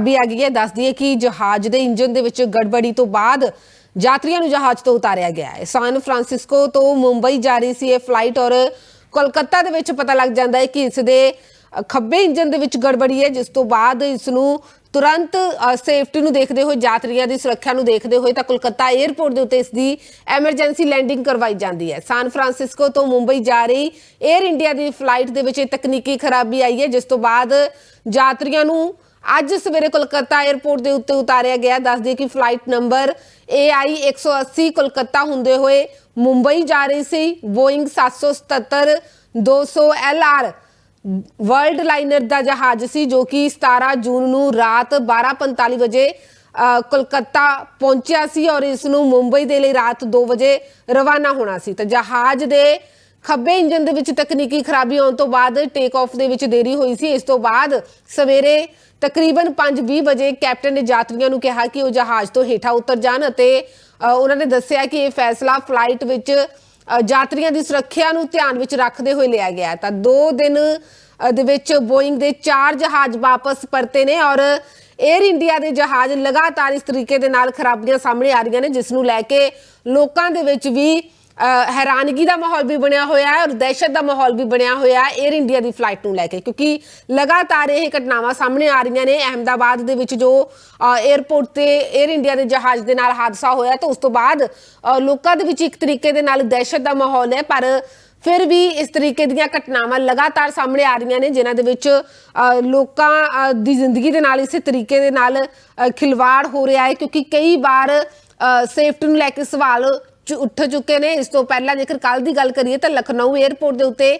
भी आ गई है। दस दिए कि जहाज के इंजन दे विच गड़बड़ी तो बाद यात्रियों नूं जहाज तो उतारिया गया है। सैन फ्रांसिस्को तो मुंबई जा रही सी फ्लाइट और कोलकाता दे विच पता लग जाता है कि इस दे खब्बे इंजन दे विच गड़बड़ी है, जिस तो बाद इसनूं तुरंत सेफ्टी नूं देखदे होए, यात्रियों की सुरक्षा नूं देखदे होए तां कोलकाता एयरपोर्ट दे उत्ते इसदी एमरजेंसी लैंडिंग करवाई जाती है। सैन फ्रांसिस्को तो मुंबई जा रही एयर इंडिया की फ्लाइट दे विच तकनीकी खराबी आई है, जिस तो बाद यात्रियों नूं अज सवेरे कोलकाता एयरपोर्ट के उत्ते उतारिया गया। दस दिए कि फ्लाइट नंबर AI 180 कोलकाता हुंदे हुए मुंबई जा रही सी। बोइंग 777-200 LR वर्ल्ड लाइनर का जहाज सी, जो कि 17 जून नूं रात 12:45 बजे कोलकाता पहुंचा सी और इसनूं मुंबई दे लई रात 2 बजे रवाना होना सी। तो जहाज दे खब्बे इंजन दे विच तकनीकी खराबी आउण तो बाद टेक ऑफ दे विच देरी हुई सी। इस तो बाद सवेरे तकरीबन 5:20 बजे कैप्टन ने यात्रियों को कहा कि वह जहाज तो हेठा उतर जाण अते उन्होंने दस्सिया कि यह फैसला फ्लाइट विच यात्रियों की सुरक्षा नूं ध्यान विच रखते हुए लिया गया। तो 2 दिन दे विच बोइंग दे 4 जहाज वापस परते ने और एयर इंडिया के जहाज लगातार इस तरीके दे नाल खराबियां सामने आ रही ने, जिसनूं लैके लोकां दे विच भी हैरानगी का माहौल भी बनया हुआ है और दहशत का माहौल भी बनया हुआ है एयर इंडिया की फ्लाइट को लैके, क्योंकि लगातार ये घटनावां सामने आ रही ने। अहमदाबाद दे विच जो एयरपोर्ट ते एयर इंडिया के जहाज के नाल हादसा होया तो उस तो बाद लोकां दे विच एक तरीके दे नाल दहशत का माहौल है, पर फिर भी इस तरीके दी घटनावां लगातार सामने आ रही ने, जिन्हां दे विच लोकां दी जिंदगी दे नाल इस तरीके दे नाल खिलवाड़ हो रहा है, क्योंकि कई बार सेफ्टी नूं लैके सवाल उठ चुके ने। इस तो पहला जेकर कल की गल करिए तो लखनऊ एयरपोर्ट के उत्ते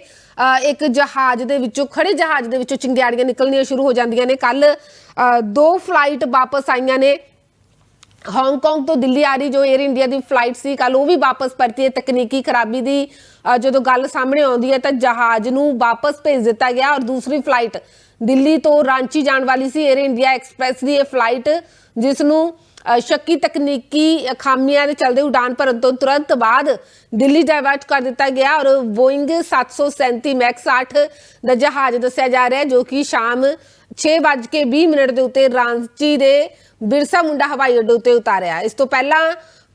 एक जहाज दे विचों खड़े जहाज दे विचों चिंगारियां निकलनियां शुरू हो जांदियां ने। कल 2 फ्लाइट वापस आईयां ने हांगकांग तो दिल्ली आ रही जो एयर इंडिया की फ्लाइट सी, कल वो भी वापस परती है। तकनीकी खराबी की जो गल सामने आती है तो जहाज नूं वापस भेज दिता गया और दूसरी फ्लाइट दिल्ली तो रांची जाने वाली सी एयर इंडिया एक्सप्रैस की यह फ्लाइट, जिसनूं शक्की तकनीकी खामियां के चलते उड़ान भरन तो तुरंत बाद दिल्ली डाइवर्ट कर दिता गया और बोइंग 737 मैक्स 8 का जहाज दस्या जा रहा है, जो कि शाम 6:20 के उत्ते रांची के बिरसा मुंडा हवाई अड्डे उत्ते उतारिया। इस तो पहला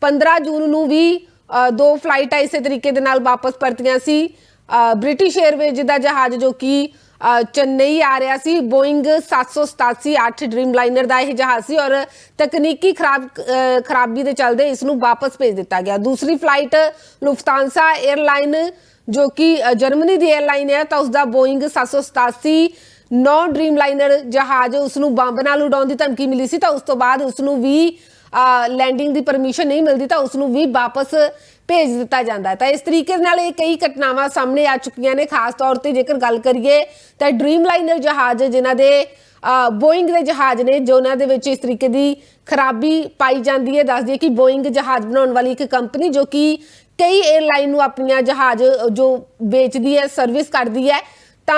15 जून नूं भी 2 फ्लाइटां इस तरीके दे नाल वापस परतियां सी। ब्रिटिश एयरवेज का जहाज जो कि चेन्नई आ रहा सी, बोइंग 787-8 ड्रीम लाइनर का यह जहाज सी और तकनीकी खराबी के चलते इसनूं वापस भेज दिता गया। दूसरी फ्लाइट लुफ्तांसा एयरलाइन जो कि जर्मनी की एयरलाइन है तो उसका बोइंग 787-9 ड्रीम लाइनर जहाज उसनूं बंब नाल उड़ाउण दी धमकी मिली सी, तो उस तो बाद उसनूं भी लैंडिंग की परमिशन नहीं मिलती तो उसनूं भी वापस भेज दिता जाता है। तो इस तरीके नाल कई घटनावां सामने आ चुकियां ने। खास तौर पर जेकर गल करिए तो ड्रीम लाइनर जहाज जिन्हां दे बोइंग के जहाज ने जो उन्होंने इस तरीके की खराबी पाई जाती है। दस दिए कि बोइंग जहाज बनाने वाली एक कंपनी जो कि कई एयरलाइन को अपन जहाज जो बेचती है सर्विस करती है, तो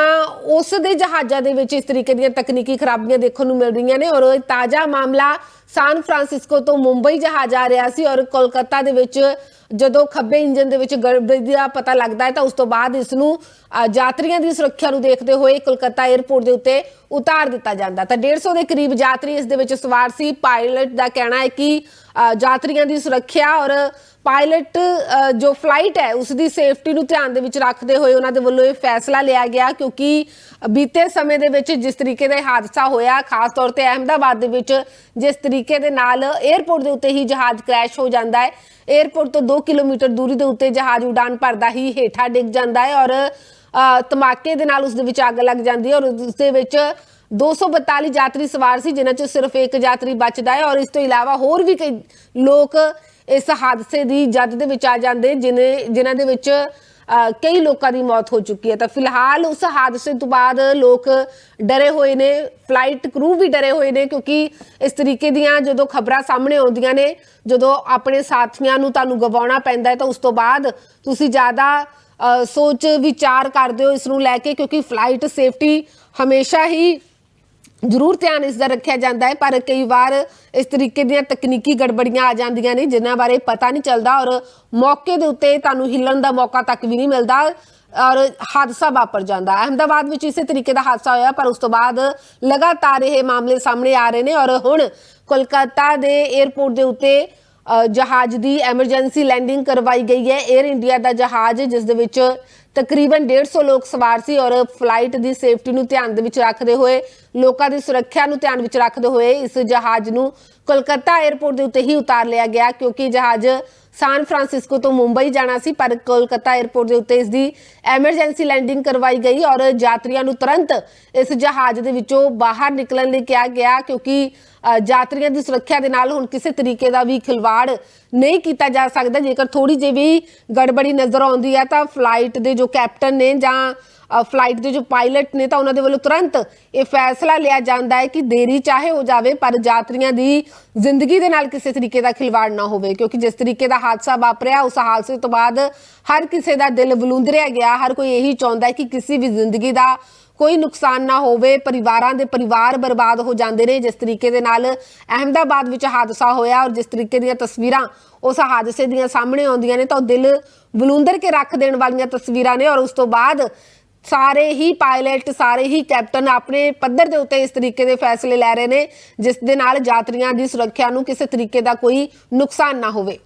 उस दे जहाज़ों दे विच इस तरीके दी तकनीकी खराबियां देखने को मिल रही ने। और ताज़ा मामला सैन फ्रांसिस्को तो मुंबई जहाज आ रहा सी और कोलकाता दे विच जदों खब्बे इंजन दे विच गड़बड़ी का पता लगता है तो उस तो बाद इसनूं यात्रियों की सुरक्षा को देखते हुए कोलकाता एयरपोर्ट के उत्ते उतार दिता जाता। तो 150 के करीब यात्री इस दे विच सवार सी। पायलट का कहना है कि यात्रियों की सुरक्षा और पायलट जो फ्लाइट है उसकी सेफ्टी को ध्यान दे विच रखते हुए उन्होंने वल्लों यह फैसला लिया गया, क्योंकि बीते समय दे विच जिस तरीके का हादसा होया खास तौर पर अहमदाबाद दे विच जिस तरीके दे नाल एयरपोर्ट के उत्ते ही जहाज क्रैश हो जाता है, एयरपोर्ट तो 2 किलोमीटर दूरी के उत्ते जहाज उड़ान भरदा ही हेठा डिग जाता है और धमाके दे नाल उस दे विच अग लग जाती है और उस दे विच 242 यात्री सवार सी, जिन्हां चों सिर्फ एक यात्री बचदा है और इस तो इलावा होर भी कई लोग इस हादसे की जद दे विच आ जाते जिन्हां दे विच कई लोगों की मौत हो चुकी है। तो फिलहाल उस हादसे तो बाद लोग डरे हुए ने, फ्लाइट क्रू भी डरे हुए ने, क्योंकि इस तरीके दियां जो खबरां सामने आउंदियां ने जो अपने साथियों नूं तुहानूं गवाउणा पैंदा है तो उस तो बाद तुसीं ज़्यादा सोच विचार करदे हो इसनूं लैके, क्योंकि फ्लाइट सेफ्टी हमेशा ही जरूर ध्यान इसका रखा जाता है, पर कई बार इस तरीके दी तकनीकी गड़बड़ियां आ जांदियां ने जिन्हां बारे पता नहीं चलता और मौके के उत्ते तुहानूं हिलन का मौका तक भी नहीं मिलता। ਔਰ ਹਾਦਸਾ ਵਾਪਰ ਜਾਂਦਾ। ਅਹਿਮਦਾਬਾਦ ਵਿੱਚ ਇਸੇ ਤਰੀਕੇ ਦਾ ਹਾਦਸਾ ਹੋਇਆ, ਪਰ ਉਸ ਤੋਂ ਬਾਅਦ ਲਗਾਤਾਰ ਇਹ ਮਾਮਲੇ ਸਾਹਮਣੇ ਆ ਰਹੇ ਨੇ ਔਰ ਹੁਣ ਕੋਲਕਾਤਾ ਦੇ 에ਅਰਪੋਰਟ ਦੇ ਉੱਤੇ ਜਹਾਜ਼ ਦੀ ਐਮਰਜੈਂਸੀ ਲੈਂਡਿੰਗ ਕਰਵਾਈ ਗਈ ਹੈ। 에ਅਰ ਇੰਡੀਆ ਦਾ ਜਹਾਜ਼, ਜਿਸ ਦੇ ਵਿੱਚ ਤਕਰੀਬਨ 150 ਲੋਕ ਸਵਾਰ ਸੀ ਔਰ ਫਲਾਈਟ ਦੀ ਸੇਫਟੀ ਨੂੰ ਧਿਆਨ ਦੇ ਵਿੱਚ ਰੱਖਦੇ ਹੋਏ, ਲੋਕਾਂ ਦੀ ਸੁਰੱਖਿਆ ਨੂੰ ਧਿਆਨ ਵਿੱਚ ਰੱਖਦੇ ਹੋਏ ਇਸ ਜਹਾਜ਼ ਨੂੰ ਕੋਲਕਾਤਾ 에ਅਰਪੋਰਟ ਦੇ ਉੱਤੇ ਹੀ ਉਤਾਰ ਲਿਆ ਗਿਆ, ਕਿਉਂਕਿ ਜਹਾਜ਼ ਸਾਨ ਫਰਾਂਸਿਸਕੋ ਤੋਂ ਮੁੰਬਈ ਜਾਣਾ ਸੀ। ਪਰ ਕੋਲਕਾਤਾ 에ਅਰਪੋਰਟ ਦੇ ਉੱਤੇ ਇਸ ਦੀ ਐਮਰਜੈਂਸੀ ਲੈਂਡਿੰਗ ਕਰਵਾਈ ਗਈ ਔਰ ਯਾਤਰੀਆਂ ਨੂੰ ਤੁਰੰਤ ਇਸ ਜਹਾਜ਼ ਦੇ ਵਿੱਚੋਂ ਬਾਹਰ ਨਿਕਲਣ ਲਈ ਕਿਹਾ ਗਿਆ, ਕਿਉਂਕਿ ਯਾਤਰੀਆਂ ਦੀ ਸੁਰੱਖਿਆ ਦੇ ਨਾਲ ਹੁਣ ਕਿਸੇ ਤਰੀਕੇ ਦਾ ਵੀ ਖਿਲਵਾੜ ਨਹੀਂ ਕੀਤਾ ਜਾ ਸਕਦਾ। ਜੇਕਰ ਥੋੜੀ ਜਿਹੀ ਵੀ ਗੜਬੜੀ ਨਜ਼ਰ ਆਉਂਦੀ ਹੈ ਤਾਂ ਫਲਾਈਟ ਦੇ ਜੋ ਕੈਪਟਨ ਨੇ ਜਾਂ ਫਲਾਈਟ ਦੇ ਜੋ ਪਾਇਲਟ ਨੇ ਤਾਂ ਉਹਨਾਂ ਦੇ ਵੱਲੋਂ ਤੁਰੰਤ ਇਹ ਫੈਸਲਾ ਲਿਆ ਜਾਂਦਾ ਹੈ ਕਿ ਦੇਰੀ ਚਾਹੇ ਹੋ ਜਾਵੇ ਪਰ ਯਾਤਰੀਆਂ ਦੀ ਜ਼ਿੰਦਗੀ ਦੇ ਨਾਲ ਕਿਸੇ ਤਰੀਕੇ ਦਾ ਖਿਲਵਾੜ ਨਾ ਹੋਵੇ, ਕਿਉਂਕਿ ਜਿਸ ਤਰੀਕੇ ਦਾ ਹਾਦਸਾ ਵਾਪਰਿਆ ਉਸ ਹਾਦਸੇ ਤੋਂ ਬਾਅਦ ਹਰ ਕਿਸੇ ਦਾ ਦਿਲ ਵਿਲੁੰਦਰਿਆ ਗਿਆ। ਹਰ ਕੋਈ ਇਹੀ ਚਾਹੁੰਦਾ ਹੈ ਕਿ ਕਿਸੇ ਵੀ ਜ਼ਿੰਦਗੀ ਦਾ ਕੋਈ ਨੁਕਸਾਨ ਨਾ ਹੋਵੇ, ਪਰਿਵਾਰਾਂ ਦੇ ਪਰਿਵਾਰ ਬਰਬਾਦ ਹੋ ਜਾਂਦੇ ਨੇ। ਜਿਸ ਤਰੀਕੇ ਦੇ ਨਾਲ ਅਹਿਮਦਾਬਾਦ ਵਿੱਚ ਹਾਦਸਾ ਹੋਇਆ ਔਰ ਜਿਸ ਤਰੀਕੇ ਦੀਆਂ ਤਸਵੀਰਾਂ ਉਸ ਹਾਦਸੇ ਦੀਆਂ ਸਾਹਮਣੇ ਆਉਂਦੀਆਂ ਨੇ ਤਾਂ ਉਹ ਦਿਲ ਵਿਲੁੰਦਰ ਕੇ ਰੱਖ ਦੇਣ ਵਾਲੀਆਂ ਤਸਵੀਰਾਂ ਨੇ। ਔਰ ਉਸ ਤੋਂ ਬਾਅਦ ਸਾਰੇ ਹੀ ਪਾਇਲਟ, ਸਾਰੇ ਹੀ ਕੈਪਟਨ ਆਪਣੇ ਪੱਧਰ ਦੇ ਉੱਤੇ ਇਸ ਤਰੀਕੇ ਦੇ ਫੈਸਲੇ ਲੈ ਰਹੇ ਨੇ ਜਿਸ ਦੇ ਨਾਲ ਯਾਤਰੀਆਂ ਦੀ ਸੁਰੱਖਿਆ ਨੂੰ ਕਿਸੇ ਤਰੀਕੇ ਦਾ ਕੋਈ ਨੁਕਸਾਨ ਨਾ ਹੋਵੇ।